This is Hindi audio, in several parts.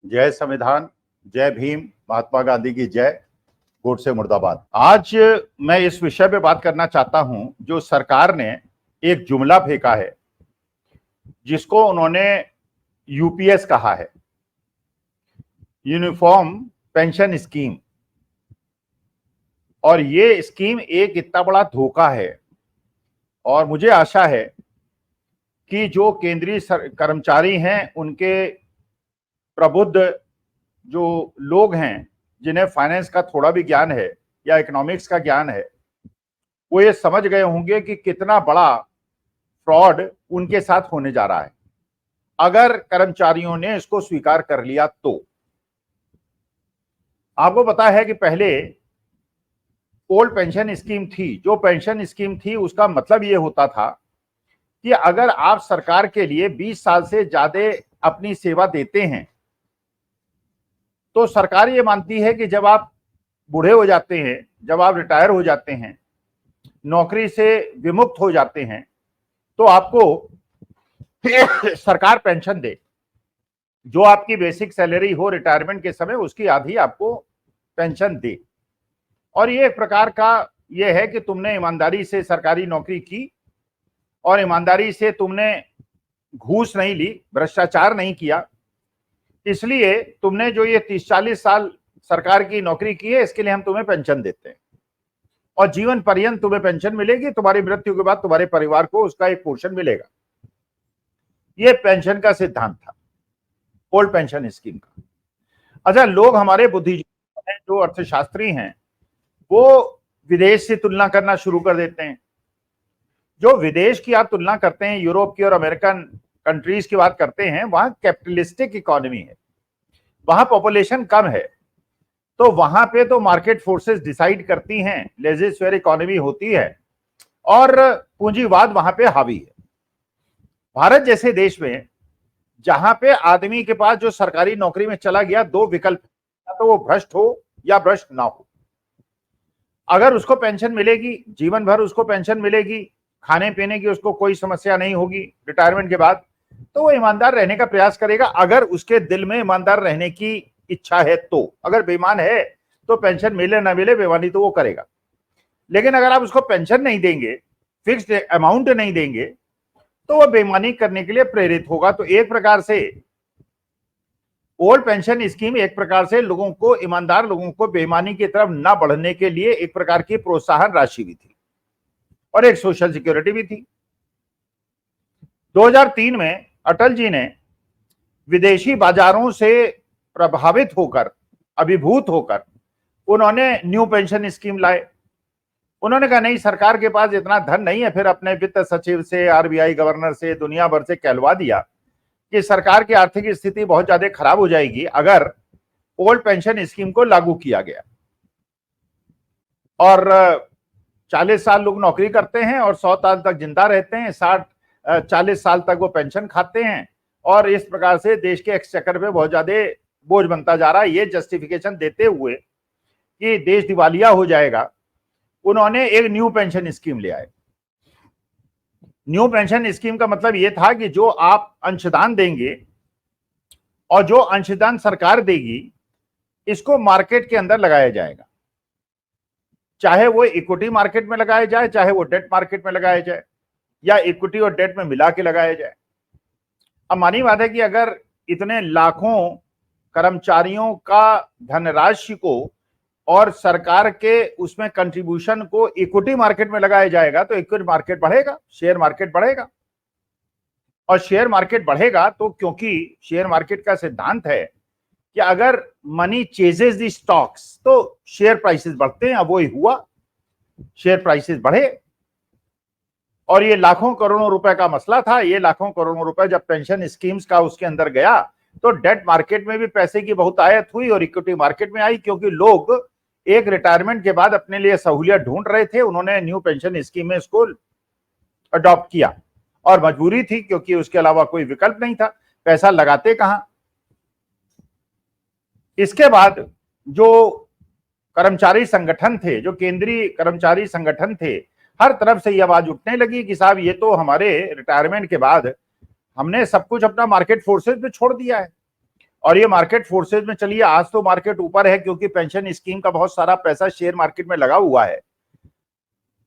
जय संविधान, जय भीम, महात्मा गांधी की जय, गोडसे मुर्दाबाद। आज मैं इस विषय पे बात करना चाहता हूं जो सरकार ने एक जुमला फेंका है जिसको उन्होंने यूपीएस कहा है, यूनिफॉर्म पेंशन स्कीम। और ये स्कीम एक इतना बड़ा धोखा है और मुझे आशा है कि जो केंद्रीय कर्मचारी हैं, उनके प्रबुद्ध जो लोग हैं जिन्हें फाइनेंस का थोड़ा भी ज्ञान है या इकोनॉमिक्स का ज्ञान है, वो ये समझ गए होंगे कि कितना बड़ा फ्रॉड उनके साथ होने जा रहा है अगर कर्मचारियों ने इसको स्वीकार कर लिया तो। आपको पता है कि पहले ओल्ड पेंशन स्कीम थी। जो पेंशन स्कीम थी उसका मतलब ये होता था कि अगर आप सरकार के लिए 20 साल से ज्यादा अपनी सेवा देते हैं तो सरकार ये मानती है कि जब आप बूढ़े हो जाते हैं, जब आप रिटायर हो जाते हैं, नौकरी से विमुक्त हो जाते हैं, तो आपको सरकार पेंशन दे। जो आपकी बेसिक सैलरी हो रिटायरमेंट के समय, उसकी आधी आपको पेंशन दे। और ये एक प्रकार का ये है कि तुमने ईमानदारी से सरकारी नौकरी की और ईमानदारी से तुमने घूस नहीं ली, भ्रष्टाचार नहीं किया, इसलिए तुमने जो ये 30-40 साल सरकार की नौकरी की है, इसके लिए हम तुम्हें पेंशन देते हैं और जीवन पर्यंत तुम्हें पेंशन मिलेगी। तुम्हारी मृत्यु के बाद तुम्हारे परिवार को उसका एक पोर्शन मिलेगा। ये पेंशन का सिद्धांत था, ओल्ड पेंशन स्कीम का। अच्छा, लोग हमारे बुद्धिजीवी हैं, जो अर्थशास्त्री हैं, वो विदेश से तुलना करना शुरू कर देते हैं। जो विदेश की आप तुलना करते हैं, यूरोप की और अमेरिकन कंट्रीज की बात करते हैं, वहां कैपिटलिस्टिक इकोनॉमी है, वहां पॉपुलेशन कम है, तो वहां पे तो मार्केट फोर्सेस डिसाइड करती हैं, लेजिस्लेटिव इकोनॉमी होती है और पूंजीवाद वहां पे हावी है। भारत जैसे देश में जहां पे आदमी के पास जो सरकारी नौकरी में चला गया, दो विकल्प, या तो वो भ्रष्ट हो या भ्रष्ट ना हो। अगर उसको पेंशन मिलेगी, जीवन भर उसको पेंशन मिलेगी, खाने पीने की उसको कोई समस्या नहीं होगी रिटायरमेंट के बाद, तो वो ईमानदार रहने का प्रयास करेगा, अगर उसके दिल में ईमानदार रहने की इच्छा है तो। अगर बेईमान है तो पेंशन मिले ना मिले, बेईमानी तो वो करेगा। लेकिन अगर आप उसको पेंशन नहीं देंगे, फिक्स्ड अमाउंट नहीं देंगे, तो वो बेईमानी करने के लिए प्रेरित होगा। तो एक प्रकार से ओल्ड पेंशन स्कीम एक प्रकार से लोगों को, ईमानदार लोगों को बेईमानी की तरफ ना बढ़ने के लिए एक प्रकार की प्रोत्साहन राशि भी थी और एक सोशल सिक्योरिटी भी थी। 2003 में अटल जी ने विदेशी बाजारों से प्रभावित होकर, अभिभूत होकर, उन्होंने न्यू पेंशन स्कीम लाए। उन्होंने कहा नहीं, सरकार के पास इतना धन नहीं है। फिर अपने वित्त सचिव से, आरबीआई गवर्नर से, दुनिया भर से कहलवा दिया कि सरकार की आर्थिक स्थिति बहुत ज्यादा खराब हो जाएगी अगर ओल्ड पेंशन स्कीम को लागू किया गया। और 40 साल लोग नौकरी करते हैं और 100 साल तक जिंदा रहते हैं, 40 साल तक वो पेंशन खाते हैं, और इस प्रकार से देश के एक्सचेकर पे बहुत ज्यादा बोझ बनता जा रहा है। ये जस्टिफिकेशन देते हुए कि देश दिवालिया हो जाएगा, उन्होंने एक न्यू पेंशन स्कीम ले आए। न्यू पेंशन स्कीम का मतलब यह था कि जो आप अंशदान देंगे और जो अंशदान सरकार देगी, इसको मार्केट के अंदर लगाया जाएगा, चाहे वो इक्विटी मार्केट में लगाया जाए, चाहे वो डेट मार्केट में लगाया जाए, या इक्विटी और डेट में मिला के लगाया जाए। अब मानी बात है कि अगर इतने लाखों कर्मचारियों का धनराशि को और सरकार के उसमें कंट्रीब्यूशन को इक्विटी मार्केट में लगाया जाएगा, तो इक्विटी मार्केट बढ़ेगा, शेयर मार्केट बढ़ेगा। और शेयर मार्केट बढ़ेगा तो, क्योंकि शेयर मार्केट का सिद्धांत है कि अगर मनी चेजेस दी स्टॉक्स, तो शेयर प्राइसेस बढ़ते हैं। अब वही हुआ, शेयर प्राइसेस बढ़े और ये लाखों करोड़ों रुपए का मसला था। ये लाखों करोड़ों रुपए जब पेंशन स्कीम्स का उसके अंदर गया, तो डेट मार्केट में भी पैसे की बहुत आयत हुई और इक्विटी मार्केट में आई, क्योंकि लोग एक रिटायरमेंट के बाद अपने लिए सहूलियत ढूंढ रहे थे। उन्होंने न्यू पेंशन स्कीम में इसको अडॉप्ट किया और मजबूरी थी, क्योंकि उसके अलावा कोई विकल्प नहीं था, पैसा लगाते कहां। इसके बाद जो कर्मचारी संगठन थे, जो केंद्रीय कर्मचारी संगठन थे, हर तरफ से यह आवाज उठने लगी कि साहब ये तो हमारे रिटायरमेंट के बाद हमने सब कुछ अपना मार्केट फोर्सेस पे छोड़ दिया है और ये मार्केट फोर्सेज में चलिए, आज तो मार्केट ऊपर है क्योंकि पेंशन स्कीम का बहुत सारा पैसा शेयर मार्केट में लगा हुआ है।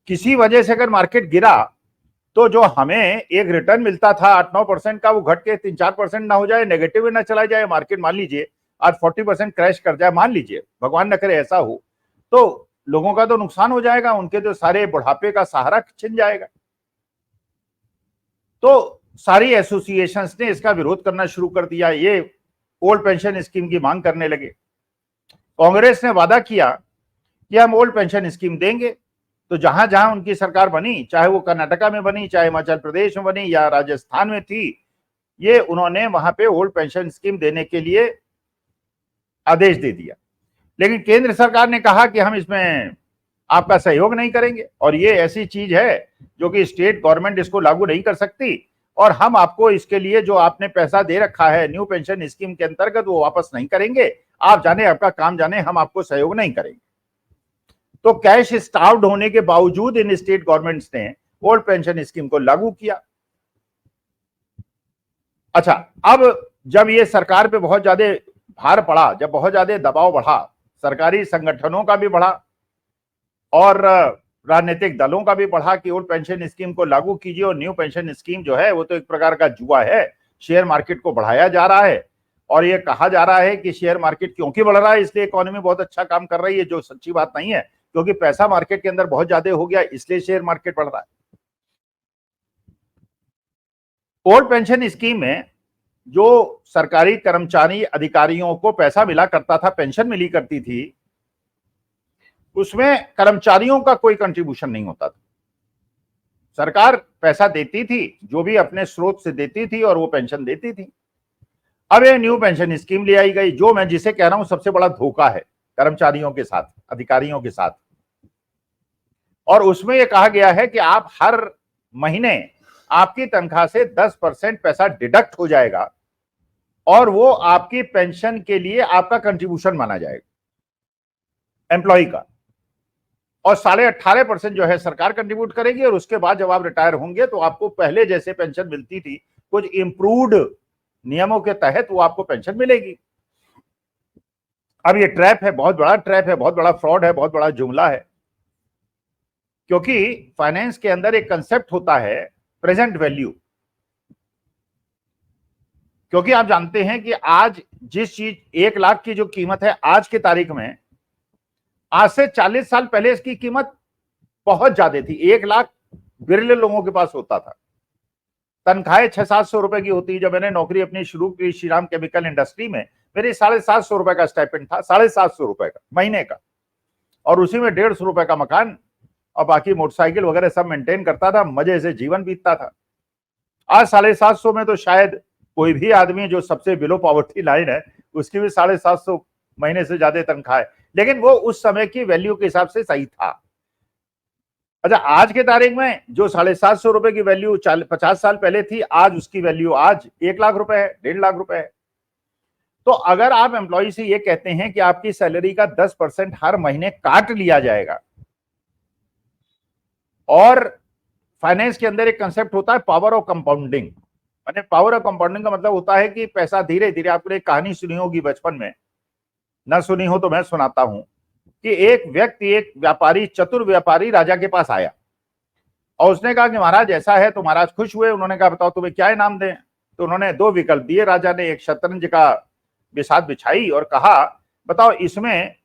किसी वजह से अगर मार्केट गिरा तो जो हमें एक रिटर्न मिलता था 8-9% का, वो घट के 3-4% ना हो जाए, नेगेटिव में ना चला जाए मार्केट। मान लीजिए आज 40% क्रैश कर जाए, मान लीजिए, भगवान न करे ऐसा हो, तो लोगों का तो नुकसान हो जाएगा, उनके तो सारे बुढ़ापे का सहारा छिन जाएगा। तो सारी एसोसिएशंस ने इसका विरोध करना शुरू कर दिया, ये ओल्ड पेंशन स्कीम की मांग करने लगे। कांग्रेस ने वादा किया कि हम ओल्ड पेंशन स्कीम देंगे, तो जहां जहां उनकी सरकार बनी, चाहे वो कर्नाटका में बनी, चाहे हिमाचल प्रदेश में बनी या राजस्थान में थी, ये उन्होंने वहां पे ओल्ड पेंशन स्कीम देने के लिए आदेश दे दिया। लेकिन केंद्र सरकार ने कहा कि हम इसमें आपका सहयोग नहीं करेंगे, और ये ऐसी चीज है जो कि स्टेट गवर्नमेंट इसको लागू नहीं कर सकती, और हम आपको इसके लिए जो आपने पैसा दे रखा है न्यू पेंशन स्कीम के अंतर्गत वो वापस नहीं करेंगे, आप जाने, आपका काम जाने, हम आपको सहयोग नहीं करेंगे। तो कैश स्टार्व्ड होने के बावजूद इन स्टेट गवर्नमेंट्स ने ओल्ड पेंशन स्कीम को लागू किया। अच्छा, अब जब ये सरकार पे बहुत ज्यादा भार पड़ा, जब बहुत ज्यादा दबाव बढ़ा, सरकारी संगठनों का भी बढ़ा और राजनीतिक दलों का भी बढ़ा कि ओल्ड पेंशन स्कीम को लागू कीजिए, और न्यू पेंशन स्कीम जो है वो तो एक प्रकार का जुआ है, शेयर मार्केट को बढ़ाया जा रहा है, और ये कहा जा रहा है कि शेयर मार्केट क्योंकि बढ़ रहा है इसलिए इकोनॉमी बहुत अच्छा काम कर रही है, जो सच्ची बात नहीं है, क्योंकि पैसा मार्केट के अंदर बहुत ज्यादा हो गया इसलिए शेयर मार्केट बढ़ रहा है। ओल्ड पेंशन स्कीम में जो सरकारी कर्मचारी अधिकारियों को पैसा मिला करता था, पेंशन मिली करती थी, उसमें कर्मचारियों का कोई कंट्रीब्यूशन नहीं होता था। सरकार पैसा देती थी, जो भी अपने स्रोत से देती थी, और वो पेंशन देती थी। अब ये न्यू पेंशन स्कीम ले आई गई, जो मैं जिसे कह रहा हूं सबसे बड़ा धोखा है कर्मचारियों के साथ, अधिकारियों के साथ। और उसमें यह कहा गया है कि आप हर महीने आपकी तनख्वाह से 10% पैसा डिडक्ट हो जाएगा, और वो आपकी पेंशन के लिए आपका कंट्रीब्यूशन माना जाएगा एम्प्लॉय का, और 18.5% जो है सरकार कंट्रीब्यूट करेगी, और उसके बाद जब आप रिटायर होंगे तो आपको पहले जैसे पेंशन मिलती थी, कुछ इंप्रूव्ड नियमों के तहत वो आपको पेंशन मिलेगी। अब ये ट्रैप है, बहुत बड़ा ट्रैप है, बहुत बड़ा फ्रॉड है, बहुत बड़ा जुमला है, क्योंकि फाइनेंस के अंदर एक कंसेप्ट होता है प्रेजेंट वैल्यू। क्योंकि आप जानते हैं कि आज जिस चीज 1 लाख की जो कीमत है आज की तारीख में, आज से 40 साल पहले इसकी कीमत बहुत ज्यादा थी। 1 लाख बिरले लोगों के पास होता था। तनख्वाहें 600-700 रुपए की होती। जब मैंने नौकरी अपनी शुरू की श्रीराम केमिकल इंडस्ट्री में, मेरी 750 रुपए का स्टाइपेंड था, 750 रुपए का महीने का, और उसी में 150 रुपए का मकान और बाकी मोटरसाइकिल वगैरह सब मेंटेन करता था, मजे से जीवन बीतता था। आज 750 में तो शायद कोई भी आदमी जो सबसे बिलो पॉवर्टी लाइन है उसकी भी 750 महीने से ज्यादा तनख्वाह है, लेकिन वो उस समय की वैल्यू के हिसाब से सही था। अच्छा, आज के तारीख में जो 750 रुपए की वैल्यू 50 साल पहले थी, आज उसकी वैल्यू आज 1 लाख रुपए है, 1.5 लाख रुपए है। तो अगर आप एम्प्लॉय से ये कहते हैं कि आपकी सैलरी का 10% हर महीने काट लिया जाएगा, और फाइनेंस के अंदर एक कंसेप्ट होता है पावर ऑफ कंपाउंडिंग। मैंने पावर ऑफ कंपाउंडिंग का मतलब होता है कि पैसा धीरे धीरे, आपने एक कहानी सुनी होगी बचपन में, ना सुनी हो तो मैं सुनाता हूं, कि एक व्यक्ति, एक व्यापारी, चतुर व्यापारी राजा के पास आया, और उसने कहा कि महाराज ऐसा है, तो महाराज खुश हुए। उन्होंने कहा बताओ तुम्हें क्या इनाम दें। तो उन्होंने 2 विकल्प दिए। राजा ने एक शतरंज का बिसात बिछाई और कहा बताओ इसमें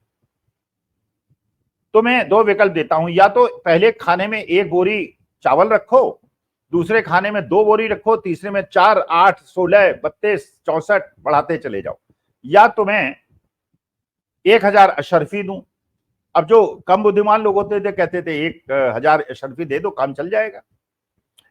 तुम्हें 2 विकल्प देता हूं, या तो पहले खाने में 1 बोरी चावल रखो, दूसरे खाने में 2 बोरी रखो, तीसरे में 4, 8, 16, 32, 64 बढ़ाते चले जाओ, या तुम्हें 1000 अशर्फी दूं। अब जो कम बुद्धिमान लोग होते थे कहते थे 1000 अशर्फी दे दो, काम चल जाएगा।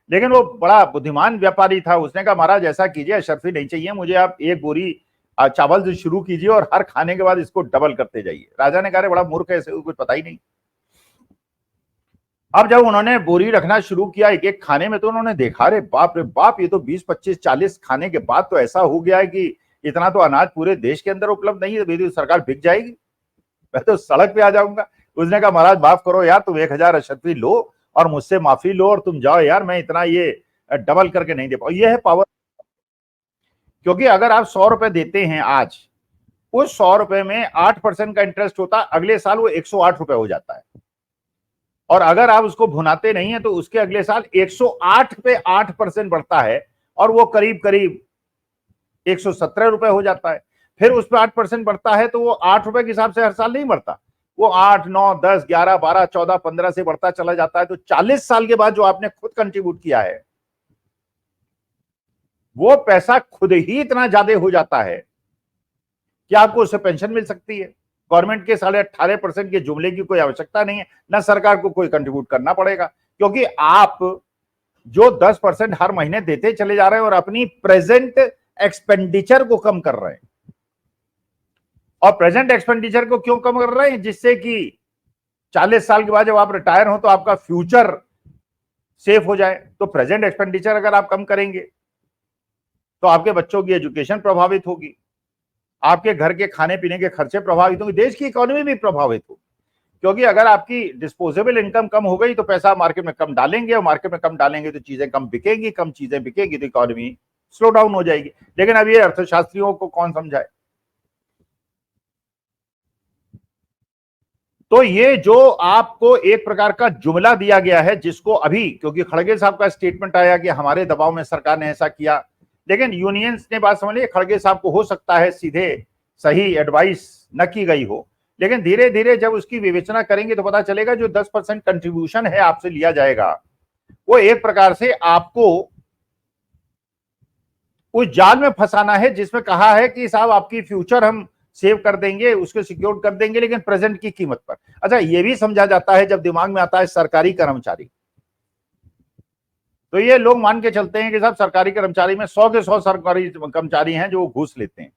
लेकिन वो बड़ा बुद्धिमान व्यापारी था, उसने कहा महाराज ऐसा कीजिए, अशर्फी नहीं चाहिए मुझे, आप 1 बोरी चावल से शुरू कीजिए और हर खाने के बाद इसको डबल करते जाइए। राजा ने कहा बड़ा मूर्ख है, इसे कुछ पता ही नहीं। अब जब उन्होंने बोरी रखना शुरू किया एक एक खाने में, तो उन्होंने देखा रे बाप, ये तो 20, 25, 40 खाने के बाद तो ऐसा हो गया है कि इतना तो अनाज पूरे देश के अंदर उपलब्ध नहीं है, मेरी सरकार बिक जाएगी, मैं तो सड़क पे आ जाऊंगा। उसने कहा महाराज माफ करो यार, तुम 1000 अशर्फी लो और मुझसे माफी लो और तुम जाओ यार, मैं इतना ये डबल करके नहीं दे पाऊं। ये है पावर। क्योंकि अगर आप 100 रुपए देते हैं आज, उस 100 रुपए में 8% का इंटरेस्ट होता, अगले साल वो 108 रुपए हो जाता है। और अगर आप उसको भुनाते नहीं है तो उसके अगले साल 108 पे 8% बढ़ता है और वो करीब करीब 117 रुपए हो जाता है। फिर उस पर 8% बढ़ता है तो वो 8 रुपए के हिसाब से हर साल नहीं बढ़ता, वो 8, 9, 10, 11, 12, 14, 15 से बढ़ता चला जाता है। तो 40 साल के बाद जो आपने खुद कंट्रीब्यूट किया है वो पैसा खुद ही इतना ज्यादा हो जाता है कि आपको उससे पेंशन मिल सकती है। गवर्नमेंट के 18.5% के जुमले की कोई आवश्यकता नहीं है, ना सरकार को कोई कंट्रीब्यूट करना पड़ेगा, क्योंकि आप जो 10% हर महीने देते चले जा रहे हैं और अपनी प्रेजेंट एक्सपेंडिचर को कम कर रहे हैं। और प्रेजेंट एक्सपेंडिचर को क्यों कम कर रहे हैं? जिससे कि 40 साल के बाद जब आप रिटायर हो तो आपका फ्यूचर सेफ हो जाए। तो प्रेजेंट एक्सपेंडिचर अगर आप कम करेंगे तो आपके बच्चों की एजुकेशन प्रभावित होगी, आपके घर के खाने पीने के खर्चे प्रभावित होंगे, देश की इकोनॉमी भी प्रभावित होगी। क्योंकि अगर आपकी डिस्पोजेबल इनकम कम हो गई तो पैसा मार्केट में कम डालेंगे, और मार्केट में कम डालेंगे तो चीजें कम बिकेंगी, कम चीजें बिकेंगी तो इकोनॉमी स्लो डाउन हो जाएगी। लेकिन अब ये अर्थशास्त्रियों को कौन समझाए? तो ये जो आपको एक प्रकार का जुमला दिया गया है, जिसको अभी क्योंकि खड़गे साहब का स्टेटमेंट आया कि हमारे दबाव में सरकार ने ऐसा किया, लेकिन यूनियंस ने बात समझ ली, खड़गे साहब को हो सकता है सीधे सही एडवाइस न की गई हो, लेकिन धीरे धीरे जब उसकी विवेचना करेंगे तो पता चलेगा जो 10% कंट्रीब्यूशन है आपसे लिया जाएगा, वो एक प्रकार से आपको उस जाल में फंसाना है जिसमें कहा है कि साहब आपकी फ्यूचर हम सेव कर देंगे, उसको सिक्योर कर देंगे, लेकिन प्रेजेंट की कीमत पर। अच्छा, ये भी समझा जाता है जब दिमाग में आता है सरकारी कर्मचारी, तो ये लोग मान के चलते हैं कि साहब सरकारी कर्मचारी में 100 के 100 सरकारी कर्मचारी हैं जो घूस लेते हैं।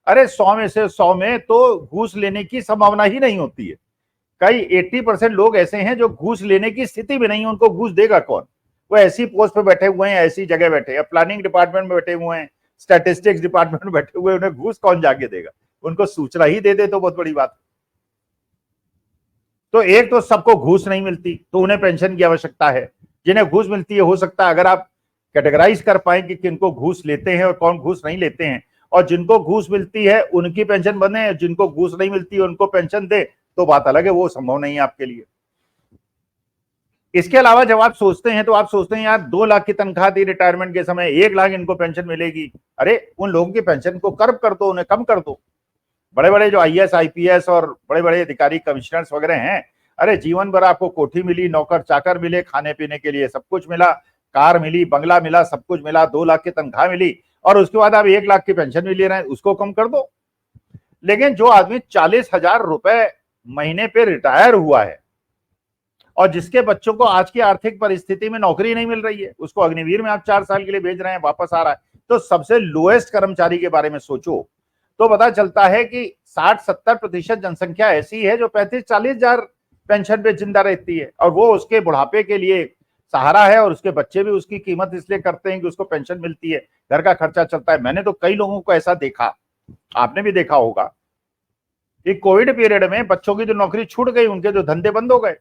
अरे 100 में से 100 में तो घूस लेने की संभावना ही नहीं होती है। कई 80% लोग ऐसे हैं जो घूस लेने की स्थिति में नहीं है, उनको घूस देगा कौन? वो ऐसी पोस्ट पे बैठे हुए हैं, ऐसी जगह बैठे हैं, प्लानिंग डिपार्टमेंट में बैठे हुए हैं, स्टैटिस्टिक्स डिपार्टमेंट में बैठे हुए हैं, उन्हें घूस कौन जाके देगा? उनको सूचना ही दे दे तो बहुत बड़ी बात। तो एक तो सबको घूस नहीं मिलती तो उन्हें पेंशन की आवश्यकता है, जिन्हें घूस मिलती है हो सकता है अगर आप कैटेगराइज कर पाए कि किनको घूस लेते हैं और कौन घूस नहीं लेते हैं, और जिनको घूस मिलती है उनकी पेंशन बने, जिनको घूस नहीं मिलती है उनको पेंशन दे, तो बात अलग है, वो संभव नहीं है आपके लिए। इसके अलावा जब आप सोचते हैं तो आप सोचते हैं यार 2 लाख की तनख्वाह थी रिटायरमेंट के समय, 1 लाख इनको पेंशन मिलेगी। अरे उन लोगों की पेंशन को कर्व कर दो, उन्हें कम कर दो। बड़े बड़े जो IAS IPS और बड़े बड़े अधिकारी कमिश्नर्स वगैरह हैं, अरे जीवन भर आपको कोठी मिली, नौकर चाकर मिले, खाने पीने के लिए सब कुछ मिला, कार मिली, बंगला मिला, सब कुछ मिला, 2 लाख की तनख्वाह मिली, और उसके बाद आप 1 लाख की पेंशन भी ले रहे हैं, उसको कम कर दो। लेकिन जो आदमी 40,000 रुपए महीने पे रिटायर हुआ है और जिसके बच्चों को आज की आर्थिक परिस्थिति में नौकरी नहीं मिल रही है, उसको अग्निवीर में आप 4 साल के लिए भेज रहे हैं, वापस आ रहा है, तो सबसे लोएस्ट कर्मचारी के बारे में सोचो तो पता चलता है कि 60-70% जनसंख्या ऐसी है जो 35-40 हजार पेंशन पे जिंदा रहती है, और वो उसके बुढ़ापे के लिए सहारा है, और उसके बच्चे भी उसकी कीमत इसलिए करते हैं कि उसको पेंशन मिलती है, घर का खर्चा चलता है। मैंने तो कई लोगों को ऐसा देखा, आपने भी देखा होगा कि कोविड पीरियड में बच्चों की जो नौकरी छूट गई, उनके जो धंधे बंद हो गए,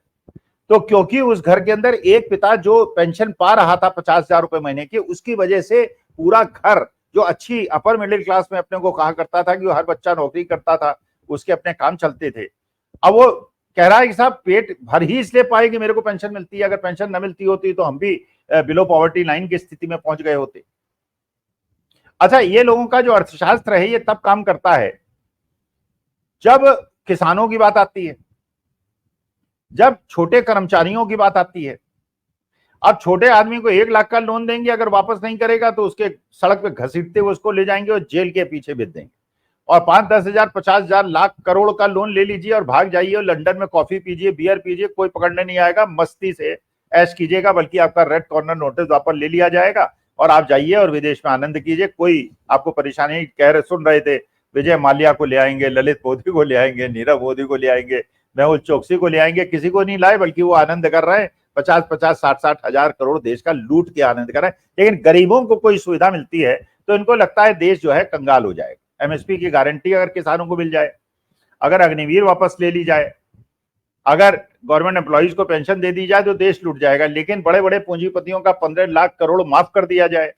तो क्योंकि उस घर के अंदर एक पिता जो पेंशन पा रहा था 50,000 रुपए महीने की, उसकी वजह से पूरा घर जो अच्छी अपर मिडिल क्लास में अपने को कहा करता था कि हर बच्चा नौकरी करता था, उसके अपने काम चलते थे, अब वो कह रहा है कि साहब पेट भर ही इसलिए पाए कि मेरे को पेंशन मिलती है, अगर पेंशन न मिलती होती तो हम भी बिलो पॉवर्टी लाइन की स्थिति में पहुंच गए होते। अच्छा, ये लोगों का जो अर्थशास्त्र है ये तब काम करता है जब किसानों की बात आती है, जब छोटे कर्मचारियों की बात आती है। अब छोटे आदमी को 1 लाख का लोन देंगे, अगर वापस नहीं करेगा तो उसके सड़क पे घसीटते हुए उसको ले जाएंगे और जेल के पीछे भेज देंगे। और 5-10 हजार 50 हजार लाख करोड़ का लोन ले लीजिए और भाग जाइए और लंदन में कॉफी पीजिए, बियर पीजिए, कोई पकड़ने नहीं आएगा, मस्ती से ऐश कीजिएगा, बल्कि आपका रेड कॉर्नर नोटिस वापस ले लिया जाएगा और आप जाइए और विदेश में आनंद कीजिए, कोई आपको परेशानी। सुन रहे थे विजय माल्या को ले आएंगे, ललित मोदी को ले आएंगे, नीरव मोदी को ले आएंगे, मेहुल चोकसी को ले आएंगे, किसी को नहीं लाए, बल्कि वो आनंद कर रहे हैं, 50-50, 60-60 हजार करोड़ देश का लूट के आनंद कर रहे हैं। लेकिन गरीबों को कोई सुविधा मिलती है तो इनको लगता है देश जो है कंगाल हो जाएगा। MSP की गारंटी अगर किसानों को मिल जाए, अगर अग्निवीर वापस ले ली जाए, अगर गवर्नमेंट एम्प्लॉइज को पेंशन दे दी जाए तो देश लूट जाएगा। लेकिन बड़े बड़े पूंजीपतियों का 15 लाख करोड़ माफ कर दिया जाए,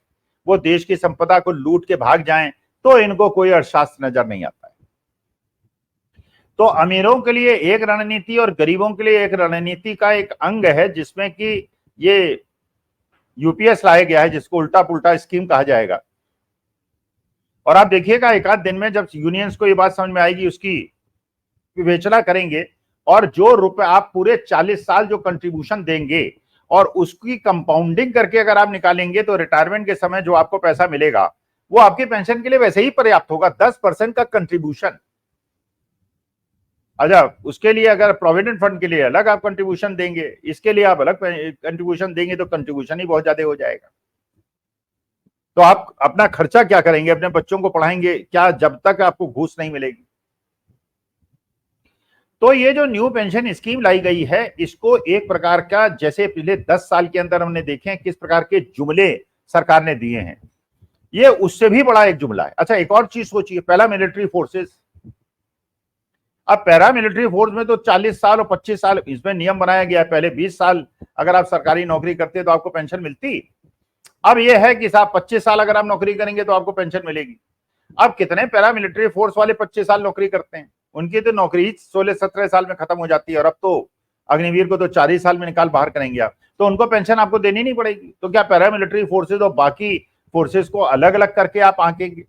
वो देश की संपदा को लूट के भाग जाएं, तो इनको कोई अर्थशास्त्र नजर नहीं आता है। तो अमीरों के लिए एक रणनीति और गरीबों के लिए एक रणनीति का एक अंग है, जिसमें कि ये यूपीएस लाया गया है, जिसको उल्टा पुल्टा स्कीम कहा जाएगा। और आप देखिएगा एक आध दिन में जब यूनियंस को ये बात समझ में आएगी, उसकी विवेचना करेंगे, और जो रुपए आप पूरे 40 साल जो कंट्रीब्यूशन देंगे और उसकी कंपाउंडिंग करके अगर आप निकालेंगे, तो रिटायरमेंट के समय जो आपको पैसा मिलेगा वो आपके पेंशन के लिए वैसे ही पर्याप्त होगा। 10% का कंट्रीब्यूशन। अच्छा, उसके लिए अगर प्रोविडेंट फंड के लिए अलग आप कंट्रीब्यूशन देंगे, इसके लिए आप अलग कंट्रीब्यूशन देंगे, तो कंट्रीब्यूशन ही बहुत ज्यादा हो जाएगा। तो आप अपना खर्चा क्या करेंगे, अपने बच्चों को पढ़ाएंगे क्या जब तक आपको घूस नहीं मिलेगी? तो ये जो न्यू पेंशन स्कीम लाई गई है, इसको एक प्रकार का, जैसे पिछले 10 साल के अंदर हमने देखे हैं किस प्रकार के जुमले सरकार ने दिए हैं, ये उससे भी बड़ा एक जुमला है। अच्छा, एक और चीज सोचिए, पहला मिलिट्री फोर्सेस। अब पैरामिलिट्री फोर्स में तो 40 साल और 25 साल इसमें नियम बनाया गया है। पहले 20 साल अगर आप सरकारी नौकरी करते तो आपको पेंशन मिलती। अब यह है कि साहब 25 साल अगर आप नौकरी करेंगे तो आपको पेंशन मिलेगी। अब कितने पैरामिलिट्री फोर्स वाले 25 साल नौकरी करते हैं, उनकी तो नौकरी 16-17 साल में खत्म हो जाती है। और अब तो अग्निवीर को तो 4 ही साल में निकाल बाहर करेंगे आप, तो उनको पेंशन आपको देनी नहीं पड़ेगी। तो क्या पैरामिलिट्री फोर्सेज और बाकी फोर्सेस को अलग अलग करके आप आंकेंगे?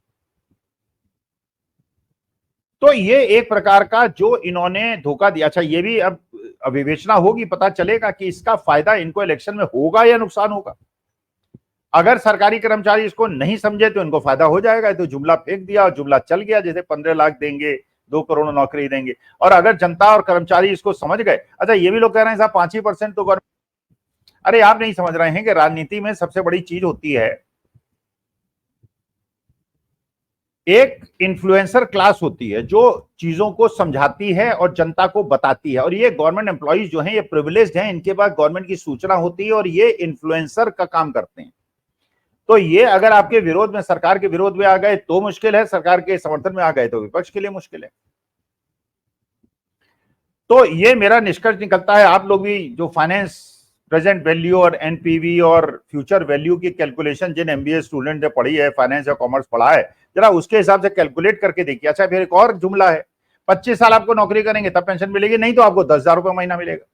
तो ये एक प्रकार का जो इन्होंने धोखा दिया। अच्छा, ये भी अब विवेचना होगी, पता चलेगा कि इसका फायदा इनको इलेक्शन में होगा या नुकसान होगा। अगर सरकारी कर्मचारी इसको नहीं समझे तो इनको फायदा हो जाएगा, तो जुमला फेंक दिया और जुमला चल गया, जैसे 15 लाख देंगे, 2 करोड़ नौकरी देंगे। और अगर जनता और कर्मचारी इसको समझ गए, अच्छा ये भी लोग कह रहे हैं साहब 5% तो गवर्नमेंट, अरे आप नहीं समझ रहे हैं कि राजनीति में सबसे बड़ी चीज होती है, एक इन्फ्लुएंसर क्लास होती है जो चीजों को समझाती है और जनता को बताती है। और ये गवर्नमेंट एम्प्लॉइज जो हैं ये प्रिविलेज्ड हैं, इनके पास गवर्नमेंट की सूचना होती है और ये इन्फ्लुएंसर का काम करते हैं। तो ये अगर आपके विरोध में, सरकार के विरोध में आ गए तो मुश्किल है, सरकार के समर्थन में आ गए तो विपक्ष के लिए मुश्किल है। तो ये मेरा निष्कर्ष निकलता है, आप लोग भी जो फाइनेंस प्रेजेंट वैल्यू और एनपीवी और फ्यूचर वैल्यू की कैलकुलेशन जिन एमबीए स्टूडेंट ने पढ़ी है, फाइनेंस या कॉमर्स पढ़ा है, जरा उसके हिसाब से कैलकुलेट करके देखिए। अच्छा, फिर एक और जुमला है, 25 साल आपको नौकरी करेंगे तब पेंशन मिलेगी, नहीं तो आपको 10,000 रुपये महीना मिलेगा।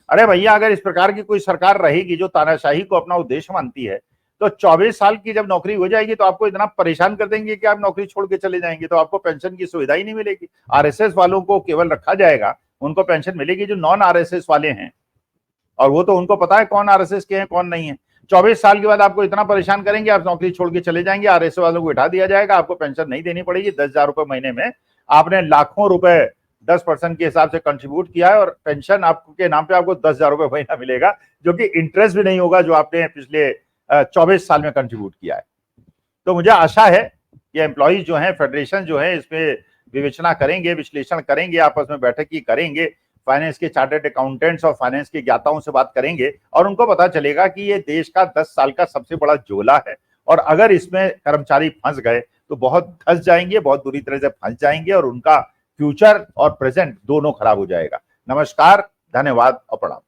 अरे भैया, अगर इस प्रकार की कोई सरकार रहेगी जो तानाशाही को अपना उद्देश्य मानती है, तो 24 साल की जब नौकरी हो जाएगी तो आपको इतना परेशान कर देंगे कि आप नौकरी छोड़ के चले जाएंगे, तो आपको पेंशन की सुविधा ही नहीं मिलेगी। आरएसएस वालों को केवल रखा जाएगा, उनको पेंशन मिलेगी जो नॉन आरएसएस वाले हैं, और वो तो उनको पता है कौन आरएसएस के हैं कौन नहीं है। 24 साल के बाद आपको इतना परेशान करेंगे, आप नौकरी छोड़ के चले जाएंगे, आरएसएस वालों को उठा दिया जाएगा, आपको पेंशन नहीं देनी पड़ेगी। 10,000 रुपये महीने में आपने लाखों रुपए 10% के हिसाब से कंट्रीब्यूट किया है, और पेंशन आपके नाम पे आपको 10,000 रुपये महीना मिलेगा, जो कि इंटरेस्ट भी नहीं होगा जो आपने पिछले 24 साल में कंट्रीब्यूट किया है। तो मुझे आशा है कि एम्प्लॉइज जो है, फेडरेशन जो है, इसमें विवेचना करेंगे, विश्लेषण करेंगे, आपस में बैठक की करेंगे, फाइनेंस के चार्टर्ड अकाउंटेंट्स और फाइनेंस के ज्ञाताओं से बात करेंगे, और उनको पता चलेगा कि ये देश का 10 साल का सबसे बड़ा झोला है। और अगर इसमें कर्मचारी फंस गए तो बहुत धंस जाएंगे, बहुत बुरी तरह से फंस जाएंगे, और उनका फ्यूचर और प्रेजेंट दोनों खराब हो जाएगा। नमस्कार, धन्यवाद और प्रणाम।